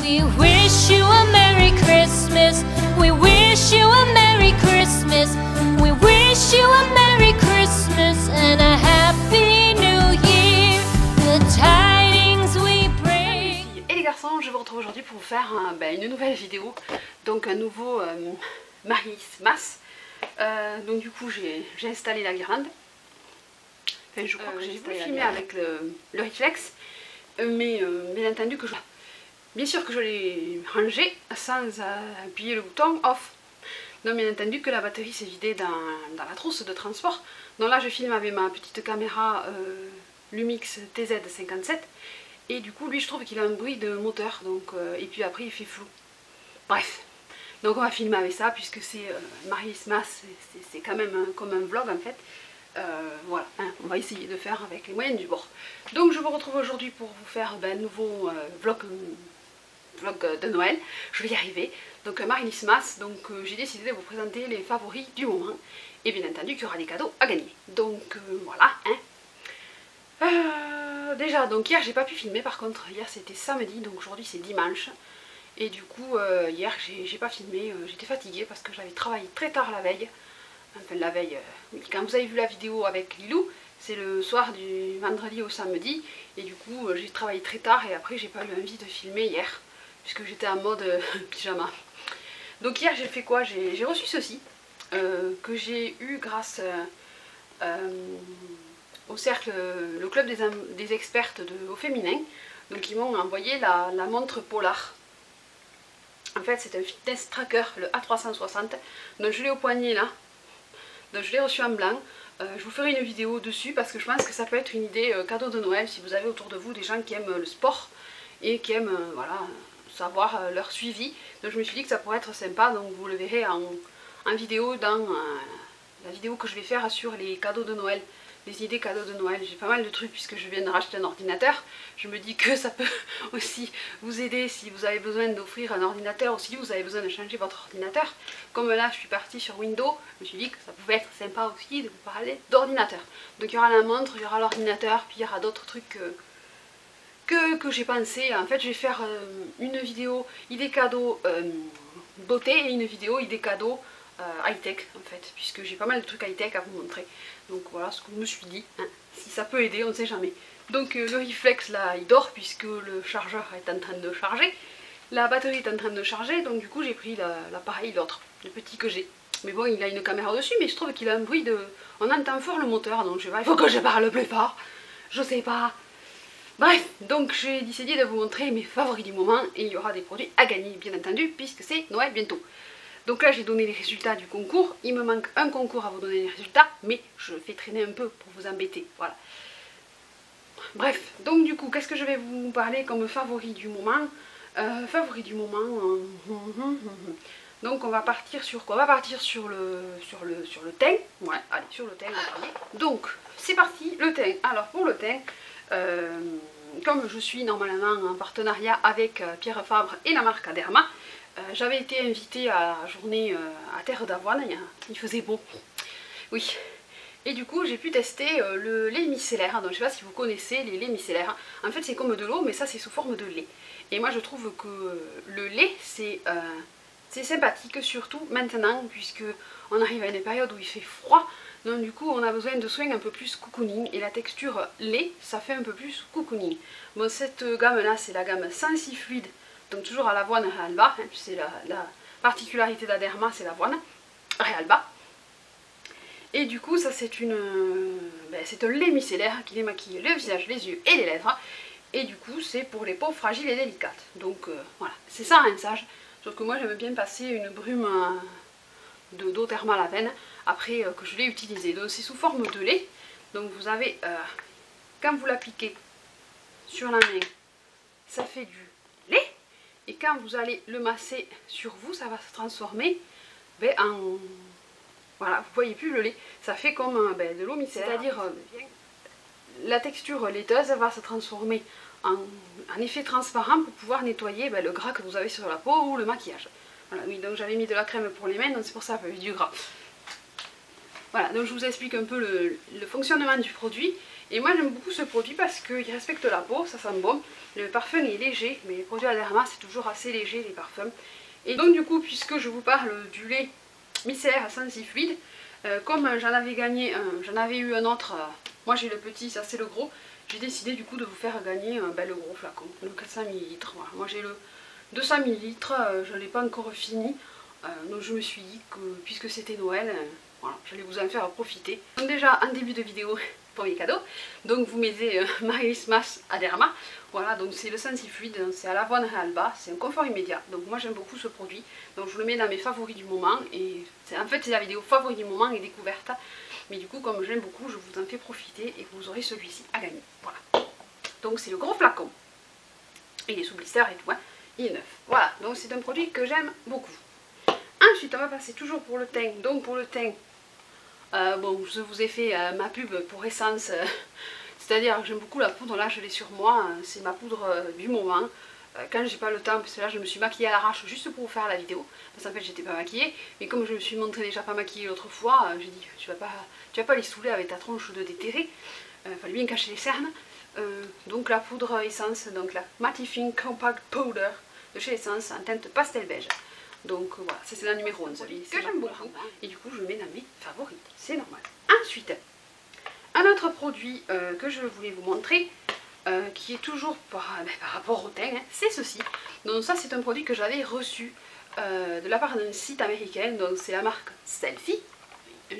We wish you a Merry Christmas. We wish you a Merry Christmas. We wish you a Merry Christmas and a Happy New Year. The tidings we bring. Et les garçons, je vous retrouve aujourd'hui pour vous faire une nouvelle vidéo. Donc un nouveau Marismas. Donc du coup j'ai installé la guirlande. Enfin, je crois que j'ai voulu filmer avec le réflexe. Mais bien entendu que bien sûr que je l'ai rangé sans appuyer le bouton off. Donc bien entendu que la batterie s'est vidée dans la trousse de transport. Donc là je filme avec ma petite caméra Lumix TZ57. Et du coup lui je trouve qu'il a un bruit de moteur. Donc, et puis après il fait flou. Bref. Donc on va filmer avec ça puisque c'est Marismas, c'est quand même comme un vlog en fait. Voilà, hein, on va essayer de faire avec les moyens du bord. Donc je vous retrouve aujourd'hui pour vous faire un nouveau vlog de Noël. Je vais y arriver. Donc Marismas, donc j'ai décidé de vous présenter les favoris du moment. Et bien entendu qu'il y aura des cadeaux à gagner. Donc voilà, hein. Déjà, donc hier j'ai pas pu filmer, par contre hier c'était samedi, donc aujourd'hui c'est dimanche. Et du coup hier j'ai pas filmé, j'étais fatiguée parce que j'avais travaillé très tard la veille. Enfin la veille, oui, quand vous avez vu la vidéo avec Lilou, c'est le soir du vendredi au samedi. Et du coup j'ai travaillé très tard et après j'ai pas eu envie de filmer hier. Puisque j'étais en mode pyjama. Donc hier j'ai fait quoi? J'ai reçu ceci, que j'ai eu grâce au cercle, le club des expertes au féminin. Donc ils m'ont envoyé la montre Polar. En fait c'est un fitness tracker, le A360. Donc je l'ai au poignet là. Donc je l'ai reçu en blanc. Je vous ferai une vidéo dessus parce que je pense que ça peut être une idée cadeau de Noël si vous avez autour de vous des gens qui aiment le sport et qui aiment voilà, savoir leur suivi. Donc je me suis dit que ça pourrait être sympa. Donc vous le verrez en vidéo dans la vidéo que je vais faire sur les cadeaux de Noël. Les idées cadeaux de Noël. J'ai pas mal de trucs puisque je viens de racheter un ordinateur. Je me dis que ça peut aussi vous aider si vous avez besoin d'offrir un ordinateur ou si vous avez besoin de changer votre ordinateur. Comme là je suis partie sur Windows, je me suis dit que ça pouvait être sympa aussi de vous parler d'ordinateur. Donc il y aura la montre, il y aura l'ordinateur, puis il y aura d'autres trucs que j'ai pensé. En fait je vais faire une vidéo idées cadeaux beauté et une vidéo idées cadeaux high-tech en fait, puisque j'ai pas mal de trucs high-tech à vous montrer. Donc voilà ce que je me suis dit, hein. Si ça peut aider, on ne sait jamais. Donc le réflexe là il dort puisque le chargeur est en train de charger. La batterie est en train de charger, donc du coup j'ai pris l'appareil, l'autre, le petit que j'ai. Mais bon, il a une caméra dessus, mais je trouve qu'il a un bruit de... On entend fort le moteur, donc je sais pas, il faut que je parle plus fort. Je sais pas. Bref, donc j'ai décidé de vous montrer mes favoris du moment et il y aura des produits à gagner, bien entendu, puisque c'est Noël bientôt. Donc là j'ai donné les résultats du concours, il me manque un concours à vous donner les résultats, mais je fais traîner un peu pour vous embêter, voilà. Bref, donc du coup, qu'est-ce que je vais vous parler comme favori du moment? Donc on va partir sur quoi? On va partir sur le thym, ouais, allez, sur le thym, on va parler. Donc, c'est parti, le thym. Alors pour le thym, comme je suis normalement en partenariat avec Pierre Fabre et la marque Aderma, j'avais été invitée à la journée à Terre d'Avoine, il faisait beau, oui. Et du coup j'ai pu tester le lait micellaire, donc je ne sais pas si vous connaissez les laits micellaires. En fait c'est comme de l'eau mais ça c'est sous forme de lait. Et moi je trouve que le lait c'est sympathique, surtout maintenant puisque on arrive à une période où il fait froid. Donc du coup on a besoin de soins un peu plus cocooning et la texture lait ça fait un peu plus cocooning. Bon cette gamme là c'est la gamme Sensi Fluide. Donc toujours à l'avoine Realba, hein, c'est la particularité d'Aderma, c'est l'avoine Realba. Et du coup ça c'est c'est un lait micellaire qui démaquille le visage, les yeux et les lèvres. Et du coup c'est pour les peaux fragiles et délicates. Donc voilà, c'est ça un rinçage. Sauf que moi j'aime bien passer une brume d'eau thermale à peine après que je l'ai utilisé. Donc c'est sous forme de lait. Donc vous avez, quand vous l'appliquez sur la main, ça fait du lait. Et quand vous allez le masser sur vous, ça va se transformer en... Voilà, vous voyez plus le lait. Ça fait comme de l'eau micellaire. C'est-à-dire, la texture laiteuse va se transformer en effet transparent pour pouvoir nettoyer le gras que vous avez sur la peau ou le maquillage. Voilà, oui, donc j'avais mis de la crème pour les mains, donc c'est pour ça que j'ai du gras. Voilà, donc je vous explique un peu le fonctionnement du produit. Et moi j'aime beaucoup ce produit parce qu'il respecte la peau, ça sent bon. Le parfum est léger, mais les produits Aderma c'est toujours assez léger les parfums. Et donc du coup, puisque je vous parle du lait micellaire Sensifluide, comme j'en avais eu un autre, moi j'ai le petit, ça c'est le gros, j'ai décidé du coup de vous faire gagner le gros flacon, le 400 ml. Voilà. Moi j'ai le 200 ml, je ne l'ai pas encore fini, donc je me suis dit que puisque c'était Noël, voilà, j'allais vous en faire profiter. Donc déjà en début de vidéo, premier cadeau, donc vous mettez Marylis Mass Aderma, voilà, donc c'est le Sensifluide, c'est à l'avoine et à l'alba, c'est un confort immédiat, donc moi j'aime beaucoup ce produit, donc je le mets dans mes favoris du moment, et en fait c'est la vidéo favori du moment et découverte, mais du coup comme je l'aime beaucoup, je vous en fais profiter et vous aurez celui-ci à gagner, voilà. Donc c'est le gros flacon, il est sous blister et tout, hein. Il est neuf, voilà, donc c'est un produit que j'aime beaucoup. Ensuite on va passer toujours pour le teint, donc pour le teint, bon, je vous ai fait ma pub pour Essence, c'est-à-dire que j'aime beaucoup la poudre, là je l'ai sur moi, c'est ma poudre du moment. Quand j'ai pas le temps, parce que là je me suis maquillée à l'arrache juste pour vous faire la vidéo, parce qu'en fait j'étais pas maquillée, mais comme je me suis montrée déjà pas maquillée l'autre fois, j'ai dit tu vas pas les saouler avec ta tronche de déterré, fallait bien cacher les cernes. Donc la poudre Essence, donc la Mattifying Compact Powder de chez Essence en teinte pastel beige. Donc voilà, c'est la numéro 11, que j'aime beaucoup, et du coup je le mets dans mes favoris, c'est normal. Ensuite, un autre produit que je voulais vous montrer, qui est toujours par rapport au teint, hein, c'est ceci. Donc ça c'est un produit que j'avais reçu de la part d'un site américain, donc c'est la marque Selfie.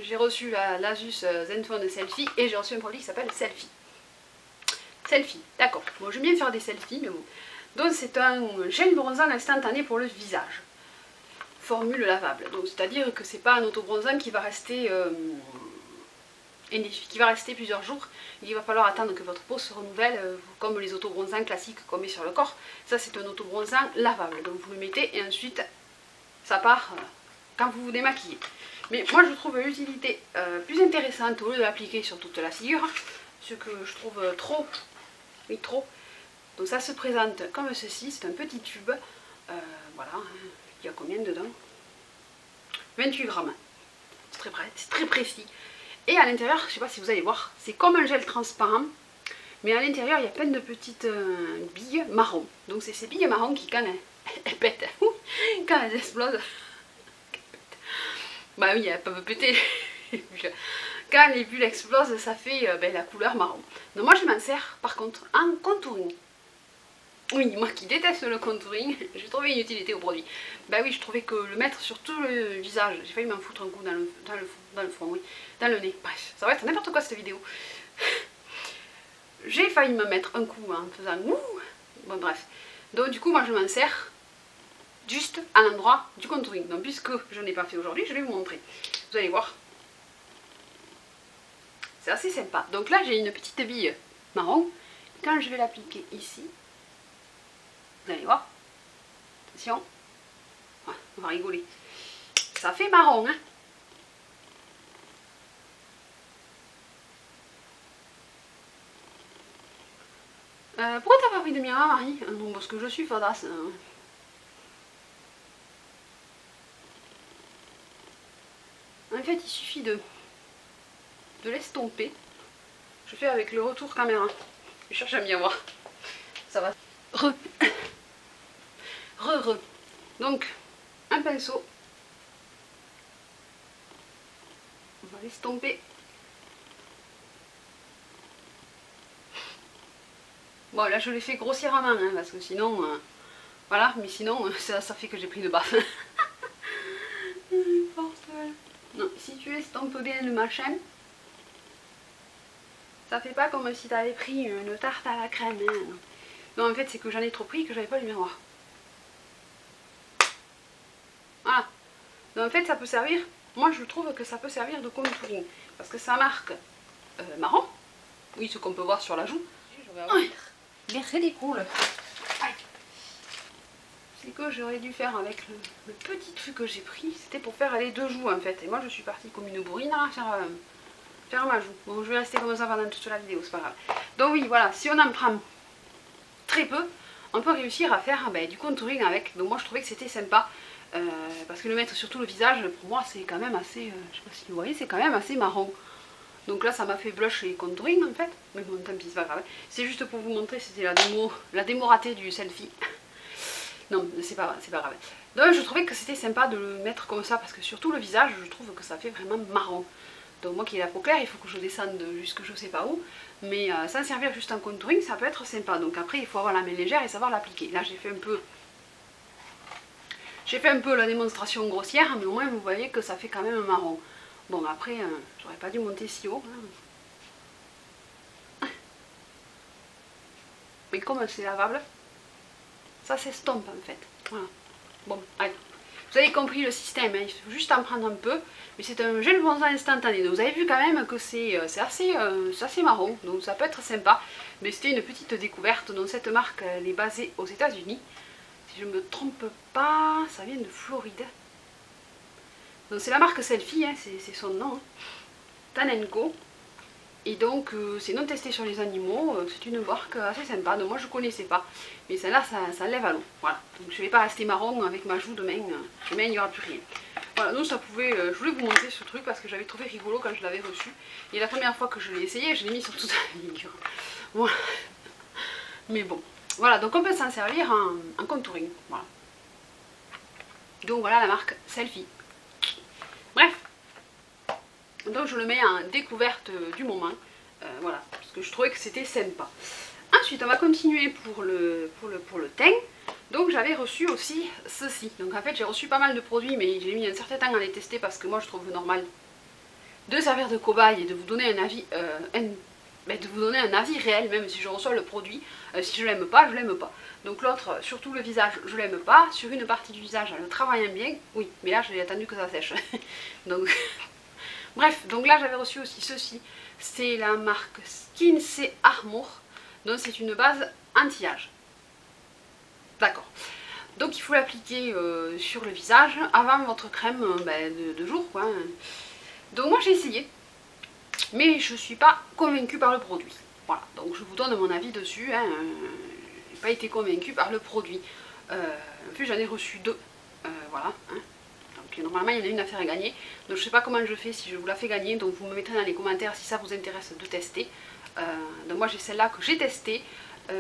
J'ai reçu l'Asus Zenfone Selfie et j'ai reçu un produit qui s'appelle Selfie. Selfie, d'accord, bon j'aime bien faire des selfies, mais bon. Donc c'est un gel bronzant instantané pour le visage. Formule lavable, donc c'est-à-dire que c'est pas un autobronzant qui va rester plusieurs jours, il va falloir attendre que votre peau se renouvelle comme les autobronzants classiques qu'on met sur le corps. Ça c'est un autobronzant lavable, donc vous le mettez et ensuite ça part quand vous vous démaquillez. Mais moi je trouve l'utilité plus intéressante au lieu de l'appliquer sur toute la figure, ce que je trouve trop. Donc ça se présente comme ceci, c'est un petit tube, voilà. Il y a combien dedans? 28 grammes. C'est très précis. Et à l'intérieur, je ne sais pas si vous allez voir, c'est comme un gel transparent. Mais à l'intérieur, il y a plein de petites billes marron. Donc c'est ces billes marron qui, quand elles pètent, quand elles explosent, bah oui, elles peuvent péter. Quand les bulles explosent, ça fait la couleur marron. Donc moi je m'en sers par contre en contouring. Oui, moi qui déteste le contouring, j'ai trouvé une utilité au produit. Bah oui, je trouvais que le mettre sur tout le visage, j'ai failli m'en foutre un coup dans le front, oui, dans le nez. Bref, ça va être n'importe quoi cette vidéo. J'ai failli me mettre un coup en faisant ouh. Bon bref. Donc du coup moi je m'en sers juste à l'endroit du contouring. Donc puisque je n'ai pas fait aujourd'hui, je vais vous montrer. Vous allez voir. C'est assez sympa. Donc là j'ai une petite bille marron. Quand je vais l'appliquer ici, vous allez voir, attention, ouais, on va rigoler, ça fait marron, hein. Pourquoi t'as pas pris de miroir, Marie? Non, parce que je suis fadasse. En fait, il suffit de l'estomper. Je fais avec le retour caméra. Je cherche à bien voir. Ça va. Donc, un pinceau. On va l'estomper. Bon, là je l'ai fait grossièrement, hein, parce que sinon, voilà, mais sinon, ça fait que j'ai pris de baffe. Non, si tu estompes bien le machin, ça fait pas comme si tu avais pris une tarte à la crème. Hein. Non, en fait, c'est que j'en ai trop pris et que j'avais pas le miroir. Voilà. Donc en fait, ça peut servir, moi je trouve que ça peut servir de contouring, parce que ça marque marron, oui, ce qu'on peut voir sur la joue. Il est ridicule. C'est que j'aurais dû faire avec le petit truc que j'ai pris, c'était pour faire les deux joues en fait. Et moi je suis partie comme une bourrine à faire ma joue. Bon, je vais rester comme ça pendant toute la vidéo, c'est pas grave. Donc oui, voilà, si on en prend très peu, on peut réussir à faire du contouring avec. Donc moi je trouvais que c'était sympa. Parce que le mettre sur tout le visage, pour moi c'est quand même assez, je sais pas si vous voyez, c'est quand même assez marron. Donc là ça m'a fait blush et contouring en fait. Mais bon tant pis c'est pas grave. C'est juste pour vous montrer, c'était la démo ratée du selfie. Non c'est pas grave. Donc je trouvais que c'était sympa de le mettre comme ça parce que surtout le visage je trouve que ça fait vraiment marron. Donc moi qui ai la peau claire il faut que je descende jusque je sais pas où. Mais s'en servir juste en contouring ça peut être sympa. Donc après il faut avoir la main légère et savoir l'appliquer. Là j'ai fait un peu la démonstration grossière mais au moins vous voyez que ça fait quand même marron. Bon après j'aurais pas dû monter si haut. Mais comme c'est lavable, ça s'estompe en fait. Voilà. Bon, allez. Vous avez compris le système, hein. Il faut juste en prendre un peu. Mais c'est un gel bronzant instantané. Donc vous avez vu quand même que c'est assez marron. Donc ça peut être sympa. Mais c'était une petite découverte. Donc cette marque elle est basée aux États-Unis. Si je ne me trompe pas, ça vient de Floride. Donc c'est la marque Selfie, hein. C'est son nom. Hein. Tan & Co. Et donc c'est non testé sur les animaux, c'est une marque assez sympa, donc moi je connaissais pas. Mais celle-là ça lève à l'eau, voilà. Donc je vais pas rester marron avec ma joue demain, demain il n'y aura plus rien. Voilà, donc ça pouvait, je voulais vous montrer ce truc parce que j'avais trouvé rigolo quand je l'avais reçu. Et la première fois que je l'ai essayé, je l'ai mis sur toute la figure. Voilà. Mais bon, voilà, donc on peut s'en servir en contouring, voilà. Donc voilà la marque Selfie. Bref. Donc je le mets en découverte du moment, voilà, parce que je trouvais que c'était sympa. Ensuite on va continuer pour le teint. Donc j'avais reçu aussi ceci. Donc en fait j'ai reçu pas mal de produits mais j'ai mis un certain temps à les tester parce que moi je trouve normal de servir de cobaye et de vous donner un avis, réel même si je reçois le produit. Si je l'aime pas, je l'aime pas. Donc l'autre, surtout le visage, je l'aime pas. Sur une partie du visage, en le travaillant bien, oui, mais là j'ai attendu que ça sèche. Donc... Bref, donc là j'avais reçu aussi ceci, c'est la marque Skin Armor, donc c'est une base anti-âge. D'accord. Donc il faut l'appliquer sur le visage avant votre crème de jour, quoi. Donc moi j'ai essayé, mais je ne suis pas convaincue par le produit. Voilà, donc je vous donne mon avis dessus, hein. Je n'ai pas été convaincue par le produit. En plus j'en ai reçu deux, voilà. Hein. Normalement il y en a une à faire gagner, donc je sais pas comment je fais si je vous la fais gagner, donc vous me mettrez dans les commentaires si ça vous intéresse de tester. Donc moi j'ai celle-là que j'ai testée,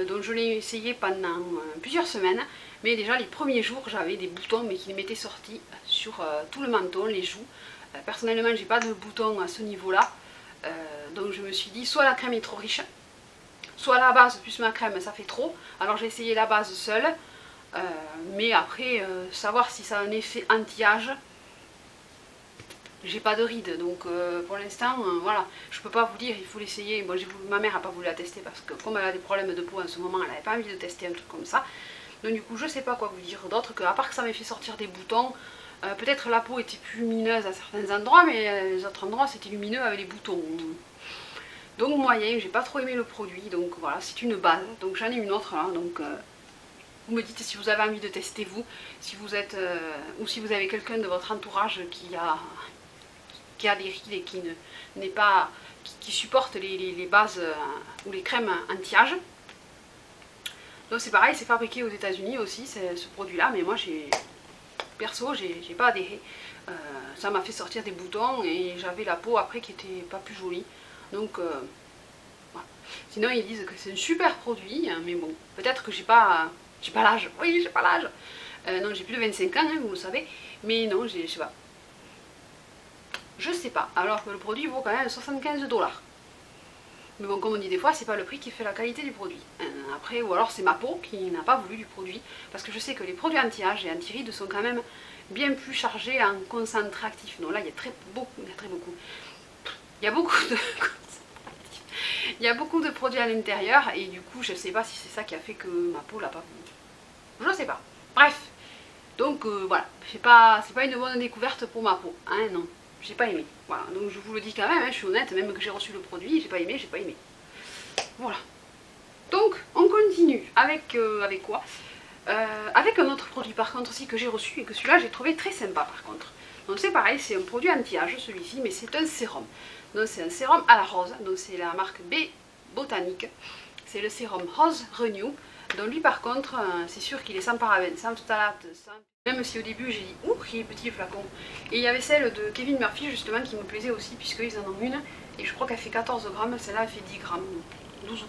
donc je l'ai essayée pendant plusieurs semaines, mais déjà les premiers jours j'avais des boutons mais qui m'étaient sortis sur tout le menton, les joues. Personnellement j'ai pas de boutons à ce niveau là, donc je me suis dit soit la crème est trop riche, soit la base plus ma crème ça fait trop, alors j'ai essayé la base seule. Mais après, savoir si ça a un effet anti-âge, j'ai pas de rides, donc pour l'instant, voilà, je peux pas vous dire, il faut l'essayer. Bon, ma mère a pas voulu la tester parce que comme elle a des problèmes de peau en ce moment, elle avait pas envie de tester un truc comme ça. Donc du coup, je sais pas quoi vous dire d'autre que, à part que ça m'a fait sortir des boutons, peut-être la peau était plus lumineuse à certains endroits, mais les autres endroits c'était lumineux avec les boutons. Donc moyen, j'ai pas trop aimé le produit, donc voilà, c'est une base, donc j'en ai une autre là, donc... Vous me dites si vous avez envie de tester vous, si vous êtes ou si vous avez quelqu'un de votre entourage qui a des rides et qui n'est pas qui supporte les bases ou les crèmes anti-âge. Donc c'est pareil, c'est fabriqué aux États-Unis aussi ce produit-là, mais moi perso j'ai pas adhéré. Ça m'a fait sortir des boutons et j'avais la peau après qui était pas plus jolie. Donc voilà. Sinon ils disent que c'est un super produit, mais bon, peut-être que j'ai pas l'âge, oui j'ai pas l'âge. Non j'ai plus de 25 ans, hein, vous le savez, mais non je sais pas. Je sais pas, alors que le produit vaut quand même 75 $. Mais bon comme on dit des fois, c'est pas le prix qui fait la qualité du produit. Après, ou alors c'est ma peau qui n'a pas voulu du produit, parce que je sais que les produits anti-âge et anti-rides sont quand même bien plus chargés en concentré actif. Donc là il y a il y a beaucoup de produits à l'intérieur et du coup je sais pas si c'est ça qui a fait que ma peau l'a pas voulu. Je sais pas. Bref. Donc voilà. C'est pas une bonne découverte pour ma peau. Hein, non. J'ai pas aimé. Voilà. Donc je vous le dis quand même, hein, je suis honnête, même que j'ai reçu le produit, j'ai pas aimé. Voilà. Donc on continue avec quoi avec un autre produit par contre aussi que j'ai reçu et que celui-là j'ai trouvé très sympa par contre. Donc c'est pareil, c'est un produit anti-âge celui-ci, mais c'est un sérum. Donc c'est un sérum à la rose, donc c'est la marque B Botanique. C'est le sérum Rose Renew. Donc lui par contre, c'est sûr qu'il est sans parabènes, sans phtalate, sans... Même si au début j'ai dit ouh, il est petit le flacon. Et il y avait celle de Kevin Murphy justement qui me plaisait aussi puisqu'ils en ont une Et je crois qu'elle fait 14 grammes, celle-là elle fait 10 grammes, 12